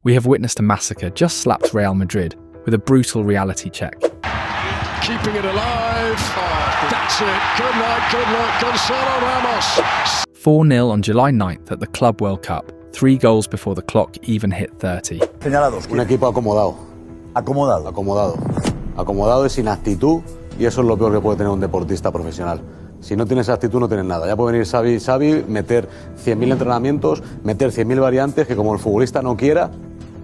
We have witnessed a massacre just slapped Real Madrid with a brutal reality check. Keeping it alive. Oh, that's it. Good night, good luck, Gonzalo Ramos. 4-0 on July 9th at the Club World Cup, 3 goals before the clock even hit 30. Señalados. Un equipo acomodado. Acomodado. Acomodado. Acomodado y sin actitud, y eso es lo peor que puede tener un deportista profesional. Si no tienes actitud no tienes nada. Ya puede venir Xavi, meter 100.000 entrenamientos, meter 100.000 variantes, que como el futbolista no quiera,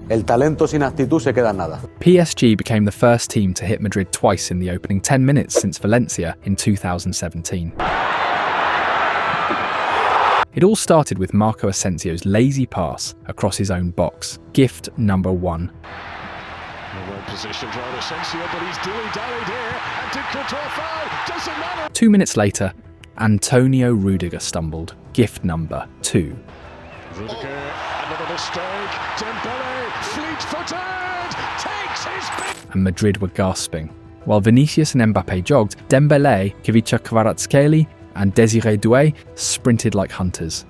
el talento sin actitud se queda en nada. PSG became the first team to hit Madrid twice in the opening 10 minutes since Valencia in 2017. It all started with Marco Asensio's lazy pass across his own box. Gift number 1. Well positioned right Asensio, but he's dilly-dallied here, and did Courtois foul? Doesn't matter. 2 minutes later, Antonio Rudiger stumbled. Gift number 2. Rudiger, another mistake. Dembele, fleet-footed, takes his pick. And Madrid were gasping. While Vinicius and Mbappe jogged, Dembele, Kivica Kvaratskhelia and Desiré Doué sprinted like hunters.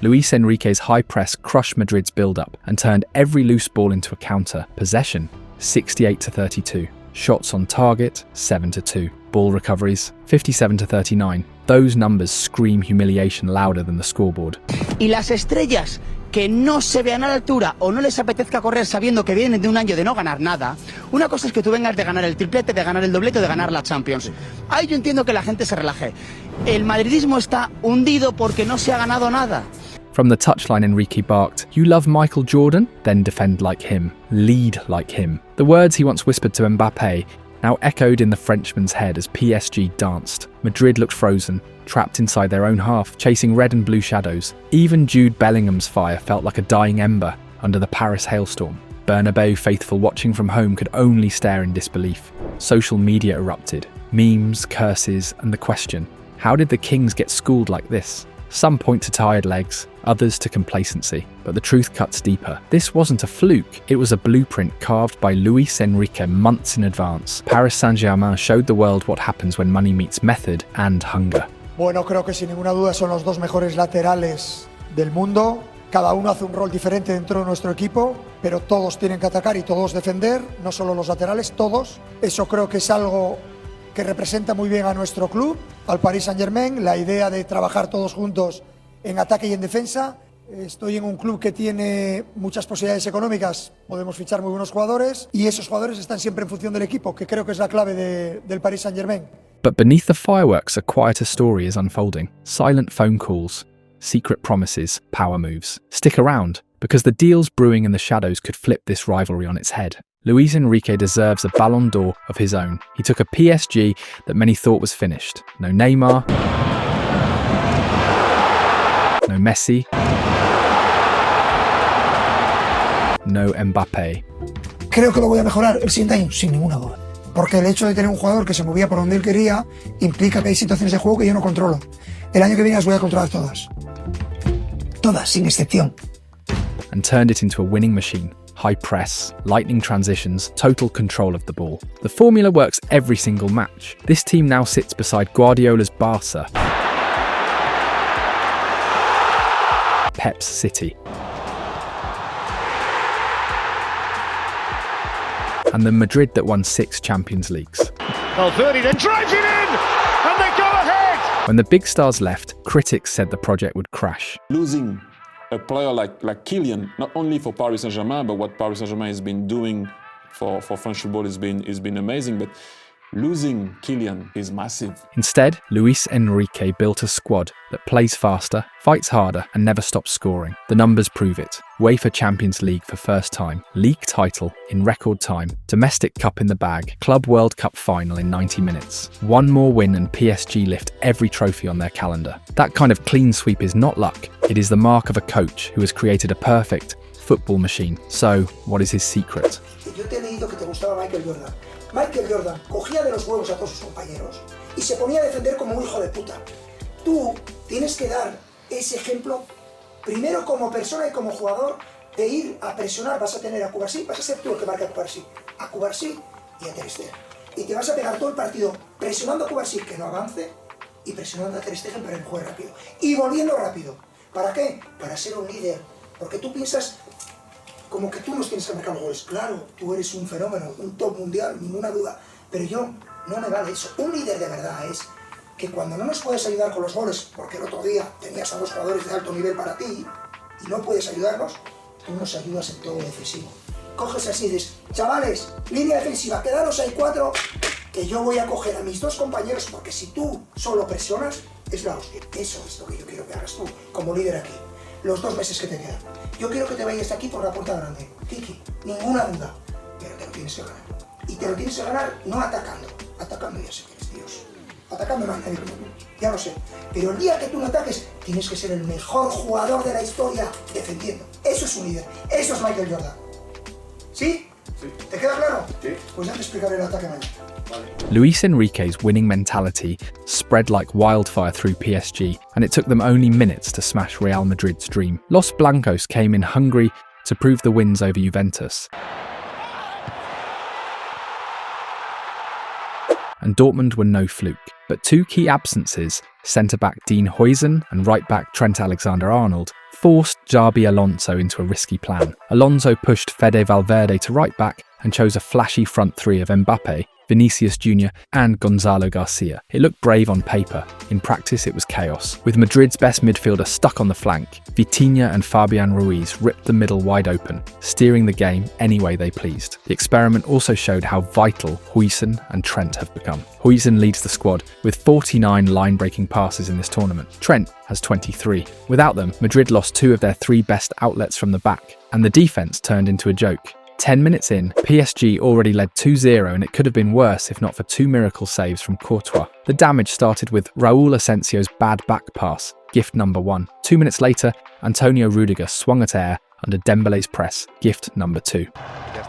Luis Enrique's high press crushed Madrid's build-up and turned every loose ball into a counter. Possession, 68-32. Shots on target, 7-2. Ball recoveries, 57-39. Those numbers scream humiliation louder than the scoreboard. Y las estrellas que no se vean a la altura o no les apetezca correr sabiendo que vienen de un año de no ganar nada, una cosa es que tú vengas de ganar el triplete, de ganar el doblete, de ganar la Champions. Ahí yo entiendo que la gente se relaje. El madridismo está hundido porque no se ha ganado nada. From the touchline, Enrique barked, "You love Michael Jordan? Then defend like him. Lead like him." The words he once whispered to Mbappe now echoed in the Frenchman's head as PSG danced. Madrid looked frozen, trapped inside their own half, chasing red and blue shadows. Even Jude Bellingham's fire felt like a dying ember under the Paris hailstorm. Bernabeu faithful watching from home could only stare in disbelief. Social media erupted. Memes, curses, and the question, how did the Kings get schooled like this? Some point to tired legs, others to complacency, but the truth cuts deeper. This wasn't a fluke, it was a blueprint carved by Luis Enrique months in advance. Paris Saint-Germain showed the world what happens when money meets method and hunger. Bueno, creo que sin ninguna duda son los dos mejores laterales del mundo. Cada uno hace un rol diferente dentro de nuestro equipo, pero todos tienen que atacar y todos defender, no solo los laterales, todos. Eso creo que es algo que representa muy bien a nuestro club, al Paris Saint-Germain, la idea de trabajar todos juntos en ataque y en defensa. Estoy en un club que tiene muchas posibilidades económicas, podemos fichar muy buenos jugadores y esos jugadores están siempre en función del equipo, que creo que es la clave del Paris Saint-Germain. But beneath the fireworks, a quieter story is unfolding. Silent phone calls, secret promises, power moves. Stick around, because the deals brewing in the shadows could flip this rivalry on its head. Luis Enrique deserves a Ballon d'Or of his own. He took a PSG that many thought was finished. No Neymar, no Messi, no Mbappe. Creo que lo voy a mejorar el siguiente año, sin ninguna duda. Porque el hecho de tener un jugador que se movía por donde él quería implica que hay situaciones de juego que yo no controlo. El año que viene las voy a controlar todas. Todas, sin excepción. And turned it into a winning machine. High press, lightning transitions, total control of the ball. The formula works every single match. This team now sits beside Guardiola's Barca, Pep's City, and the Madrid that won 6 Champions Leagues. Valverde then drives it in, and they go ahead. When the big stars left, critics said the project would crash. Losing a player like Kylian, not only for Paris Saint-Germain, but what Paris Saint-Germain has been doing for French football has been amazing. But losing Kylian is massive. Instead, Luis Enrique built a squad that plays faster, fights harder, and never stops scoring. The numbers prove it. UEFA Champions League for first time, league title in record time, domestic cup in the bag, Club World Cup final in 90 minutes. One more win and PSG lift every trophy on their calendar. That kind of clean sweep is not luck. It is the mark of a coach who has created a perfect football machine. So, what is his secret? Yo te he leído que te gustaba Michael Jordan. Michael Jordan cogía de los huevos a todos sus compañeros y se ponía a defender como un hijo de puta. Tú tienes que dar ese ejemplo, primero como persona y como jugador, de ir a presionar. Vas a tener a Cubarsí, vas a ser tú el que marque a Cubarsí y a Ter Stegen. Y te vas a pegar todo el partido presionando a Cubarsí que no avance y presionando a Ter Stegen para que juegue rápido. Y volviendo rápido. ¿Para qué? Para ser un líder. Porque tú piensas como que tú nos tienes que marcar los goles. Claro, tú eres un fenómeno, un top mundial, ninguna duda. Pero yo, no me vale eso. Un líder de verdad es que cuando no nos puedes ayudar con los goles, porque el otro día tenías a 2 jugadores de alto nivel para ti y no puedes ayudarnos, tú nos ayudas en todo defensivo. Coges así y dices, chavales, línea defensiva, quedaros ahí 4, que yo voy a coger a mis 2 compañeros, porque si tú solo presionas, es la hostia. Eso es lo que yo quiero que hagas tú, como líder aquí. Los 2 meses que te quedan. Yo quiero que te vayas de aquí por la puerta grande. Kiki, ninguna duda. Pero te lo tienes que ganar. Y te lo tienes que ganar no atacando. Atacando ya sé que eres Dios. Atacando no hay nadie como tú. Ya lo sé. Pero el día que tú no ataques, tienes que ser el mejor jugador de la historia defendiendo. Eso es un líder. Eso es Michael Jordan. ¿Sí? Sí. ¿Te queda claro? Sí. Pues ya te explicaré el ataque mañana. Luis Enrique's winning mentality spread like wildfire through PSG, and it took them only minutes to smash Real Madrid's dream. Los Blancos came in hungry to prove the wins over Juventus. And Dortmund were no fluke. But 2 key absences, centre-back Dean Huijsen and right-back Trent Alexander-Arnold, forced Xabi Alonso into a risky plan. Alonso pushed Fede Valverde to right-back and chose a flashy front 3 of Mbappe, Vinicius Jr. and Gonzalo Garcia. It looked brave on paper. In practice, it was chaos. With Madrid's best midfielder stuck on the flank, Vitinha and Fabian Ruiz ripped the middle wide open, steering the game any way they pleased. The experiment also showed how vital Huijsen and Trent have become. Huijsen leads the squad with 49 line-breaking passes in this tournament. Trent has 23. Without them, Madrid lost 2 of their 3 best outlets from the back, and the defence turned into a joke. 10 minutes in, PSG already led 2-0, and it could have been worse if not for 2 miracle saves from Courtois. The damage started with Raúl Asensio's bad back pass, gift number 1. 2 minutes later, Antonio Rudiger swung at air under Dembele's press, gift number 2.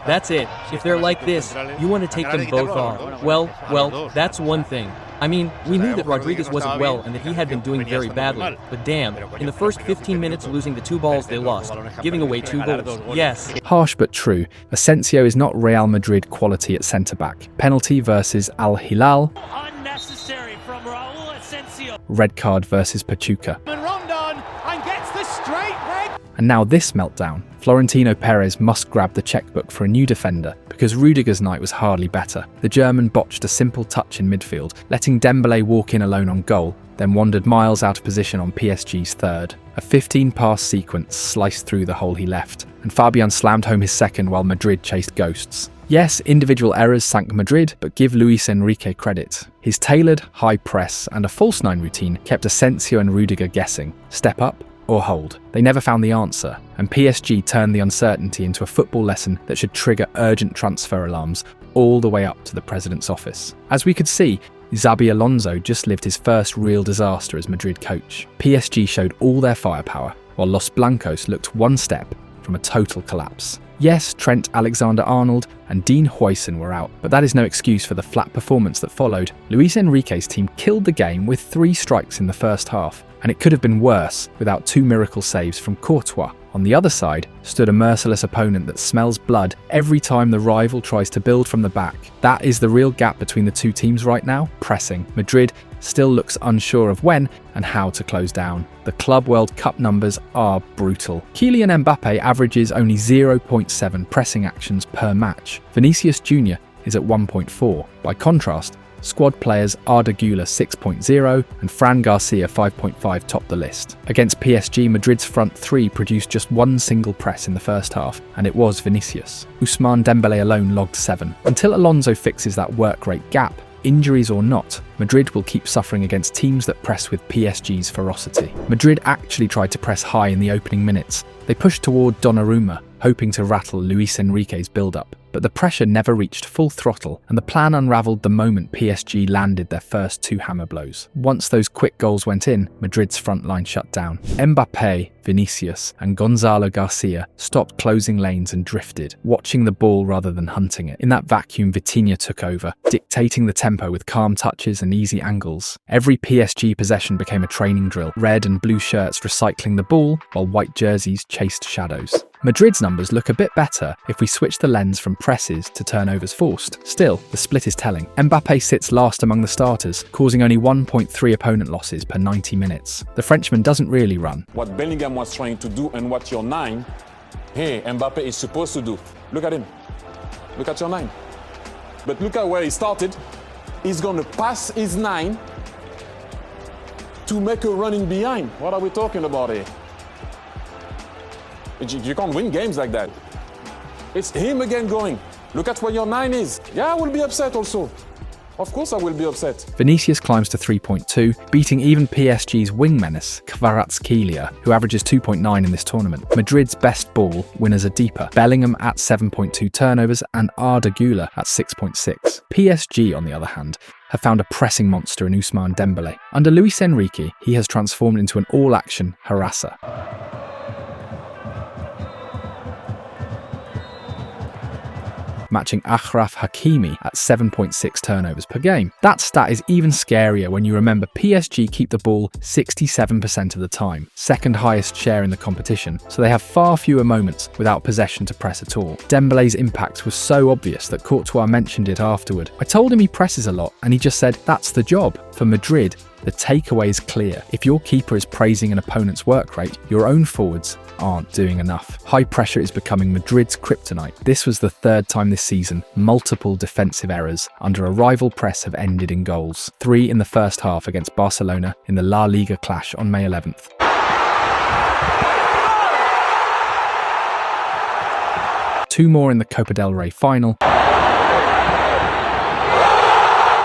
That's it. If they're like this, you want to take them both on. Well, that's one thing. I mean, we knew that Rodriguez wasn't well and that he had been doing very badly. But damn, in the first 15 minutes losing the 2 balls they lost, giving away 2 goals. Yes. Harsh but true. Asensio is not Real Madrid quality at centre-back. Penalty versus Al Hilal. Unnecessary from Raúl Asensio. Red card versus Pachuca. Rondon and gets the straight red. And now this meltdown. Florentino Perez must grab the checkbook for a new defender because Rudiger's night was hardly better. The German botched a simple touch in midfield, letting Dembele walk in alone on goal, then wandered miles out of position on PSG's third. A 15-pass sequence sliced through the hole he left, and Fabian slammed home his second while Madrid chased ghosts. Yes, individual errors sank Madrid, but give Luis Enrique credit. His tailored, high press and a false 9 routine kept Asensio and Rudiger guessing. Step up or hold. They never found the answer, and PSG turned the uncertainty into a football lesson that should trigger urgent transfer alarms all the way up to the president's office. As we could see, Xabi Alonso just lived his first real disaster as Madrid coach. PSG showed all their firepower, while Los Blancos looked one step from a total collapse. Yes, Trent Alexander-Arnold and Dean Huijsen were out, but that is no excuse for the flat performance that followed. Luis Enrique's team killed the game with 3 strikes in the first half, and it could have been worse without 2 miracle saves from Courtois. On the other side stood a merciless opponent that smells blood every time the rival tries to build from the back. That is the real gap between the 2 teams right now, pressing. Madrid still looks unsure of when and how to close down. The Club World Cup numbers are brutal. Kylian Mbappe averages only 0.7 pressing actions per match. Vinicius Jr. is at 1.4. By contrast, squad players Arda Güler 6.0 and Fran Garcia 5.5 top the list. Against PSG, Madrid's front 3 produced just 1 single press in the first half, and it was Vinicius. Ousmane Dembele alone logged 7. Until Alonso fixes that work rate gap, injuries or not, Madrid will keep suffering against teams that press with PSG's ferocity. Madrid actually tried to press high in the opening minutes. They pushed toward Donnarumma, hoping to rattle Luis Enrique's build-up. But the pressure never reached full throttle, and the plan unravelled the moment PSG landed their first 2 hammer blows. Once those quick goals went in, Madrid's front line shut down. Mbappe, Vinicius, and Gonzalo Garcia stopped closing lanes and drifted, watching the ball rather than hunting it. In that vacuum, Vitinha took over, dictating the tempo with calm touches and easy angles. Every PSG possession became a training drill, red and blue shirts recycling the ball, while white jerseys chased shadows. Madrid's numbers look a bit better if we switch the lens from presses to turnovers forced. Still, the split is telling. Mbappe sits last among the starters, causing only 1.3 opponent losses per 90 minutes. The Frenchman doesn't really run. What Bellingham was trying to do and what your 9, hey, Mbappe is supposed to do. Look at him. Look at your 9. But look at where he started. He's going to pass his 9 to make a running behind. What are we talking about here? You can't win games like that. It's him again going. Look at where your 9 is. Yeah, I will be upset also. Of course I will be upset. Vinicius climbs to 3.2, beating even PSG's wing menace, Kvaratskhelia, who averages 2.9 in this tournament. Madrid's best ball winners are deeper, Bellingham at 7.2 turnovers and Arda Güler at 6.6. PSG, on the other hand, have found a pressing monster in Ousmane Dembélé. Under Luis Enrique, he has transformed into an all-action harasser. Matching Achraf Hakimi at 7.6 turnovers per game. That stat is even scarier when you remember PSG keep the ball 67% of the time, second highest share in the competition, so they have far fewer moments without possession to press at all. Dembele's impact was so obvious that Courtois mentioned it afterward. I told him he presses a lot and he just said, that's the job. For Madrid, the takeaway is clear. If your keeper is praising an opponent's work rate, your own forwards aren't doing enough. High pressure is becoming Madrid's kryptonite. This was the third time this season multiple defensive errors under a rival press have ended in goals. 3 in the first half against Barcelona in the La Liga clash on May 11th. Two more in the Copa del Rey final.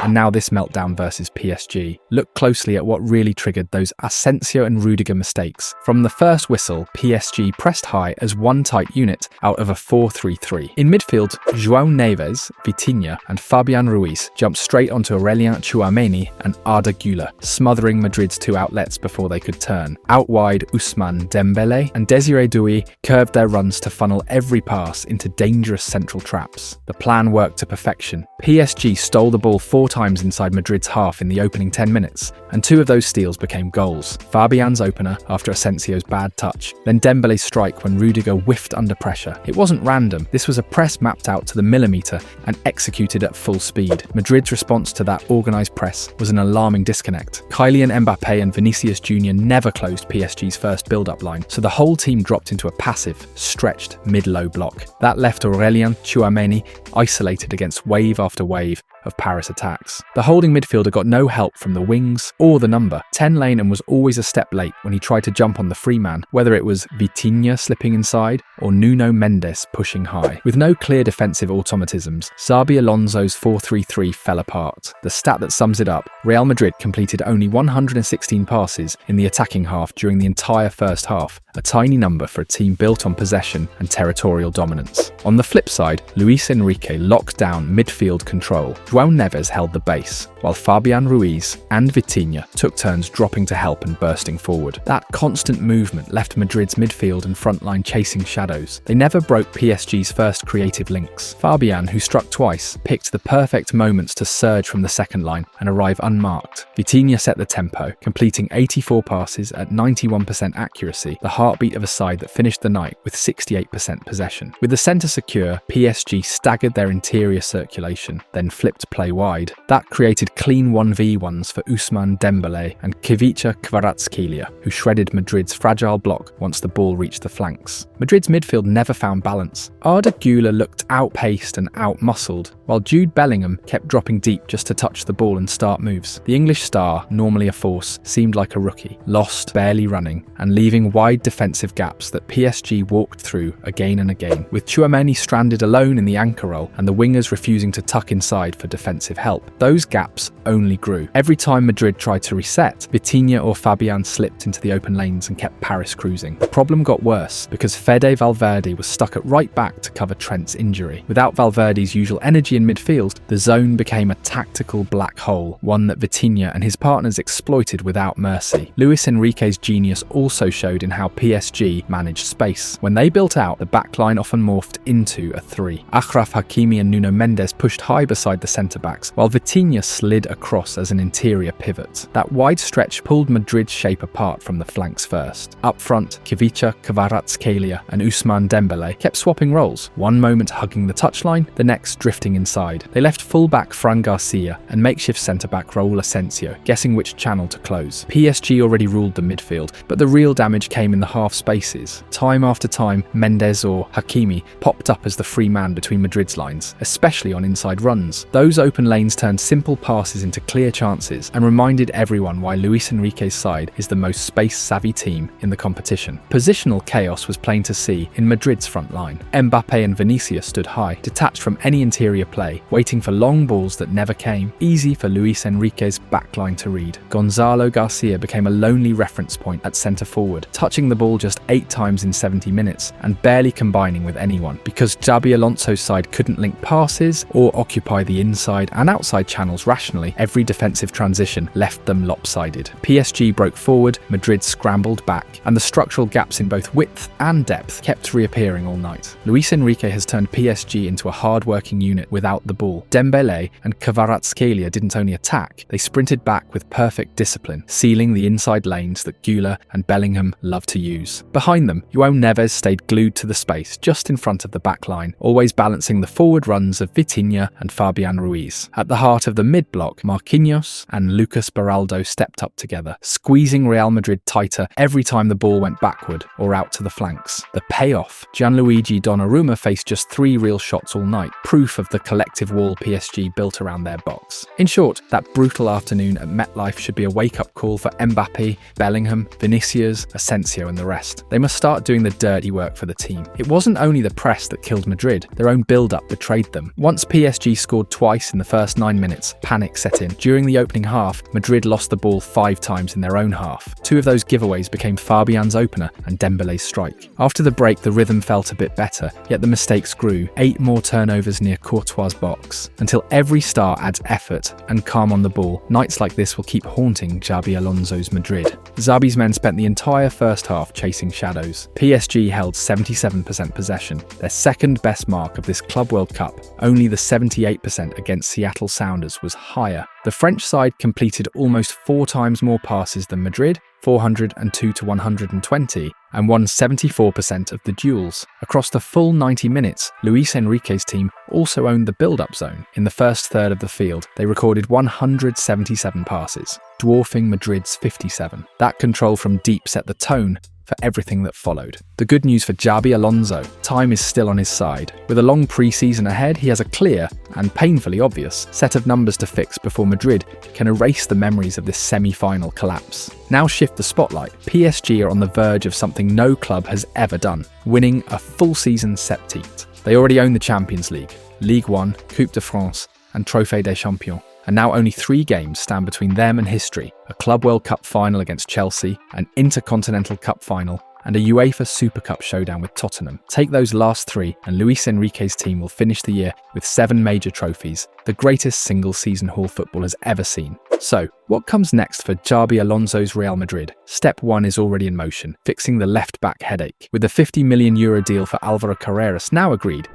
And now this meltdown versus PSG. Look closely at what really triggered those Asensio and Rudiger mistakes. From the first whistle, PSG pressed high as one tight unit out of a 4-3-3. In midfield, João Neves, Vitinha and Fabian Ruiz jumped straight onto Aurélien Tchouaméni and Arda Güler, smothering Madrid's two outlets before they could turn. Out wide, Ousmane Dembélé and Désiré Doué curved their runs to funnel every pass into dangerous central traps. The plan worked to perfection. PSG stole the ball 4 times inside Madrid's half in the opening 10 minutes, and 2 of those steals became goals. Fabian's opener after Asensio's bad touch, then Dembele's strike when Rudiger whiffed under pressure. It wasn't random, this was a press mapped out to the millimetre and executed at full speed. Madrid's response to that organised press was an alarming disconnect. Kylian Mbappe and Vinicius Jr. never closed PSG's first build-up line, so the whole team dropped into a passive, stretched mid-low block. That left Aurélien Tchouaméni isolated against wave after wave of Paris attacks. The holding midfielder got no help from the wings or the number. 10 Lehmann was always a step late when he tried to jump on the free man, whether it was Vitinha slipping inside or Nuno Mendes pushing high. With no clear defensive automatisms, Xabi Alonso's 4-3-3 fell apart. The stat that sums it up, Real Madrid completed only 116 passes in the attacking half during the entire first half, a tiny number for a team built on possession and territorial dominance. On the flip side, Luis Enrique locked down midfield control. João Neves held the base, while Fabian Ruiz and Vitinha took turns dropping to help and bursting forward. That constant movement left Madrid's midfield and front line chasing shadows. They never broke PSG's first creative links. Fabian, who struck twice, picked the perfect moments to surge from the second line and arrive unmarked. Vitinha set the tempo, completing 84 passes at 91% accuracy, the heartbeat of a side that finished the night with 68% possession. With the centre secure, PSG staggered their interior circulation, then flipped play wide. That created clean 1v1s for Ousmane Dembélé and Ivica Kvaratskhelia, who shredded Madrid's fragile block once the ball reached the flanks. Madrid's midfield never found balance. Arda Güler looked outpaced and outmuscled, while Jude Bellingham kept dropping deep just to touch the ball and start moves. The English star, normally a force, seemed like a rookie, lost, barely running, and leaving wide defensive gaps that PSG walked through again and again, with Tchouaméni stranded alone in the anchor role and the wingers refusing to tuck inside for defensive help. Those gaps only grew. Every time Madrid tried to reset, Vitinha or Fabian slipped into the open lanes and kept Paris cruising. The problem got worse because Fede Valverde was stuck at right back to cover Trent's injury. Without Valverde's usual energy in midfield, the zone became a tactical black hole, one that Vitinha and his partners exploited without mercy. Luis Enrique's genius also showed in how PSG managed space. When they built out, the backline often morphed into a three. Achraf Hakimi and Nuno Mendes pushed high beside the centre-backs, while Vitinha slid across as an interior pivot. That wide stretch pulled Madrid's shape apart from the flanks first. Up front, Kivicha, Kvaratskhelia and Ousmane Dembele kept swapping roles, one moment hugging the touchline, the next drifting inside. They left full-back Fran Garcia and makeshift centre-back Raul Asensio, guessing which channel to close. PSG already ruled the midfield, but the real damage came in the half spaces. Time after time, Mendes or Hakimi popped up as the free man between Madrid's lines, especially on inside runs. Those open lanes turned simple passes into clear chances and reminded everyone why Luis Enrique's side is the most space-savvy team in the competition. Positional chaos was plain to see in Madrid's front line. Mbappe and Vinicius stood high, detached from any interior play, waiting for long balls that never came, easy for Luis Enrique's backline to read. Gonzalo Garcia became a lonely reference point at centre-forward, touching the ball just 8 times in 70 minutes and barely combining with anyone. Because Xabi Alonso's side couldn't link passes or occupy the inside and outside channels rationally, every defensive transition left them lopsided. PSG broke forward, Madrid scrambled back, and the structural gaps in both width and depth kept reappearing all night. Luis Enrique has turned PSG into a hard-working unit without the ball. Dembele and Kvaratskhelia didn't only attack, they sprinted back with perfect discipline, sealing the inside lanes that Güler and Bellingham love to use. Behind them, João Neves stayed glued to the space just in front of the back line, always balancing the forward runs of Vitinha and Fabian Ruiz. At the heart of the mid-block, Marquinhos and Lucas Beraldo stepped up together, squeezing Real Madrid tighter every time the ball went backward or out to the flanks. The payoff: Gianluigi Donnarumma faced just 3 real shots all night, proof of the collective wall PSG built around their box. In short, that brutal afternoon at MetLife should be a wake-up call for Mbappe, Bellingham, Vinicius, Asensio and the rest. They must start doing the dirty work for the team. It wasn't only the press that killed Madrid, their own build-up betrayed them. Once PSG scored twice in the first 9 minutes, panic set in. During the opening half, Madrid lost the ball 5 times in their own half. 2 of those giveaways became Fabian's opener and Dembele's strike. After the break, the rhythm felt a bit better, yet the mistakes grew. 8 more turnovers near Courtois' box. Until every star adds effort and calm on the ball, nights like this will keep haunting Xabi Alonso's Madrid. Xabi's men spent the entire first half chasing shadows. PSG held 77% possession, their second best mark of this Club World Cup. Only the 78% against Seattle Sounders was higher. The French side completed almost 4 times more passes than Madrid, 402 to 120, and won 74% of the duels. Across the full 90 minutes, Luis Enrique's team also owned the build-up zone. In the first third of the field, they recorded 177 passes, dwarfing Madrid's 57. That control from deep set the tone for everything that followed. The good news for Xabi Alonso: time is still on his side. With a long pre-season ahead, he has a clear, and painfully obvious, set of numbers to fix before Madrid can erase the memories of this semi-final collapse. Now shift the spotlight. PSG are on the verge of something no club has ever done: winning a full season septite. They already own the Champions League, Ligue 1, Coupe de France, and Trophée des Champions. And now only 3 games stand between them and history: a Club World Cup final against Chelsea, an Intercontinental Cup final, and a UEFA Super Cup showdown with Tottenham. Take those last 3 and Luis Enrique's team will finish the year with 7 major trophies, the greatest single-season haul football has ever seen. So, what comes next for Xabi Alonso's Real Madrid? Step 1 is already in motion, fixing the left-back headache. With the €50 million deal for Álvaro Carreras now agreed,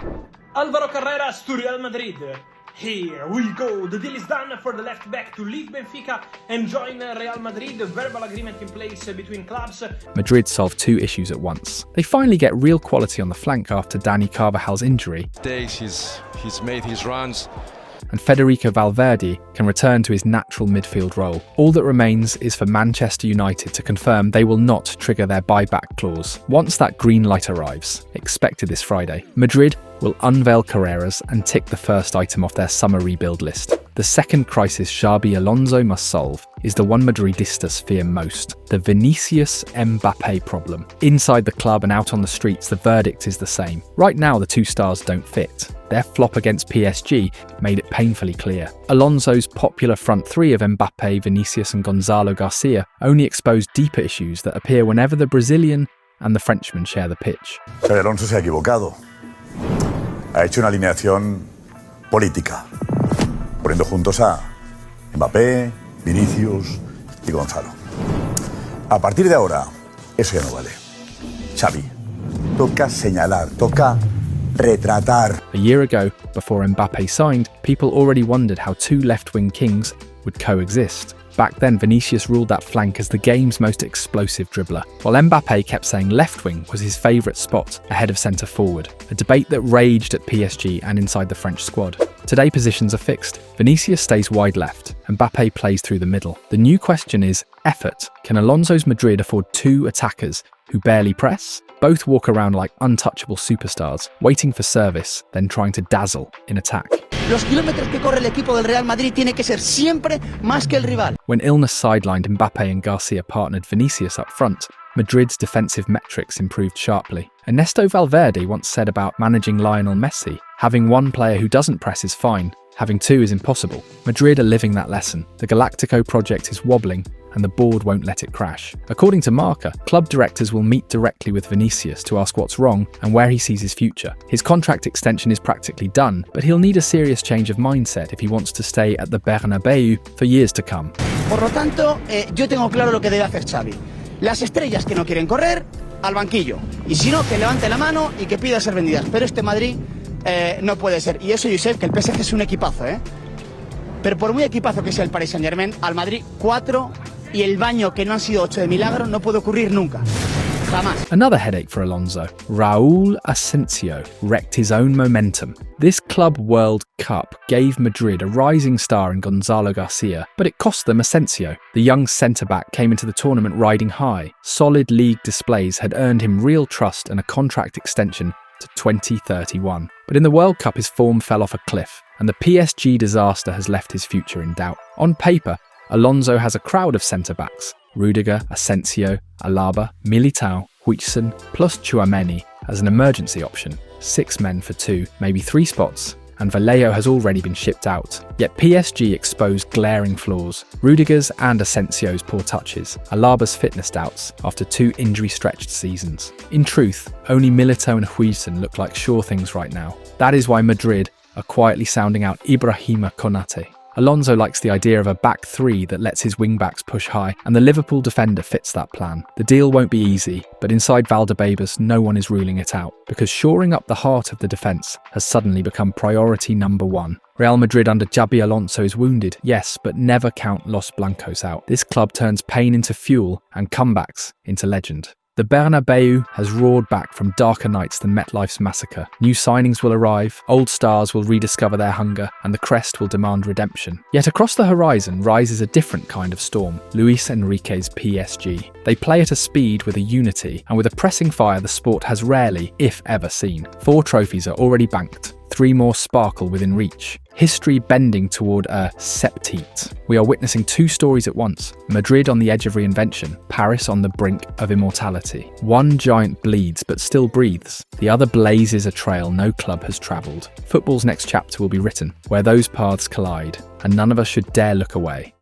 Álvaro Carreras to Real Madrid. Here we go. The deal is done for the left back to leave Benfica and join Real Madrid. A verbal agreement in place between clubs. Madrid solved 2 issues at once. They finally get real quality on the flank after Dani Carvajal's injury. He's made his runs. And Federico Valverde can return to his natural midfield role. All that remains is for Manchester United to confirm they will not trigger their buyback clause. Once that green light arrives, expected this Friday, Madrid will unveil Carreras and tick the first item off their summer rebuild list. The second crisis Xabi Alonso must solve is the one Madridistas fear most: the Vinicius Mbappe problem. Inside the club and out on the streets, the verdict is the same. Right now, the 2 stars don't fit. Their flop against PSG made it painfully clear. Alonso's popular front 3 of Mbappe, Vinicius and Gonzalo Garcia only expose deeper issues that appear whenever the Brazilian and the Frenchman share the pitch. Alonso se ha equivocado. Ha hecho una alineación política, poniendo juntos a Mbappé, Vinicius y Gonzalo. A partir de ahora, eso ya no vale. Xavi, toca señalar, toca retratar. A year ago, before Mbappé signed, people already wondered how two left-wing kings would coexist. Back then, Vinicius ruled that flank as the game's most explosive dribbler, while Mbappé kept saying left wing was his favourite spot ahead of centre forward, a debate that raged at PSG and inside the French squad. Today, positions are fixed. Vinicius stays wide left, Mbappé plays through the middle. The new question is effort. Can Alonso's Madrid afford two attackers who barely press? Both walk around like untouchable superstars, waiting for service, then trying to dazzle in attack. Los kilómetros que corre el equipo del Real Madrid tiene que ser siempre más que el rival. When illness sidelined Mbappé and Garcia partnered Vinicius up front, Madrid's defensive metrics improved sharply. Ernesto Valverde once said about managing Lionel Messi, having one player who doesn't press is fine, having two is impossible. Madrid are living that lesson. The Galactico project is wobbling, and the board won't let it crash. According to Marca, club directors will meet directly with Vinicius to ask what's wrong and where he sees his future. His contract extension is practically done, but he'll need a serious change of mindset if he wants to stay at the Bernabeu for years to come. Por lo tanto, yo tengo claro lo que debe hacer Xavi. Las estrellas que no quieren correr, al banquillo. Y si no, que levante la mano y que pida ser vendidas. Pero este Madrid no puede ser. Y eso, Josep, que el PSG es un equipazo, ¿eh? Pero por muy equipazo que sea el Paris Saint-Germain, al Madrid 4 y el baño que no han sido 8 de milagro no puede ocurrir nunca. Jamás. Another headache for Alonso. Raúl Asensio wrecked his own momentum. This Club World Cup gave Madrid a rising star in Gonzalo Garcia, but it cost them Asensio. The young centre-back came into the tournament riding high. Solid league displays had earned him real trust and a contract extension to 2031. But in the World Cup his form fell off a cliff, and the PSG disaster has left his future in doubt. On paper, Alonso has a crowd of centre-backs: Rudiger, Asensio, Alaba, Militao, Huijsen, plus Tchouaméni as an emergency option. 6 men for 2, maybe 3 spots, and Vallejo has already been shipped out. Yet PSG exposed glaring flaws: Rudiger's and Asensio's poor touches, Alaba's fitness doubts after 2 injury-stretched seasons. In truth, only Militao and Huijsen look like sure things right now. That is why Madrid are quietly sounding out Ibrahima Konate. Alonso likes the idea of a back three that lets his wing-backs push high, and the Liverpool defender fits that plan. The deal won't be easy, but inside Valdebebas no one is ruling it out, because shoring up the heart of the defence has suddenly become priority number 1. Real Madrid under Xabi Alonso is wounded, yes, but never count Los Blancos out. This club turns pain into fuel and comebacks into legend. The Bernabeu has roared back from darker nights than MetLife's massacre. New signings will arrive, old stars will rediscover their hunger, and the crest will demand redemption. Yet across the horizon rises a different kind of storm: Luis Enrique's PSG. They play at a speed with a unity, and with a pressing fire the sport has rarely, if ever, seen. 4 trophies are already banked. 3 more sparkle within reach. History bending toward a septite. We are witnessing 2 stories at once: Madrid on the edge of reinvention, Paris on the brink of immortality. One giant bleeds but still breathes. The other blazes a trail no club has travelled. Football's next chapter will be written where those paths collide, and none of us should dare look away.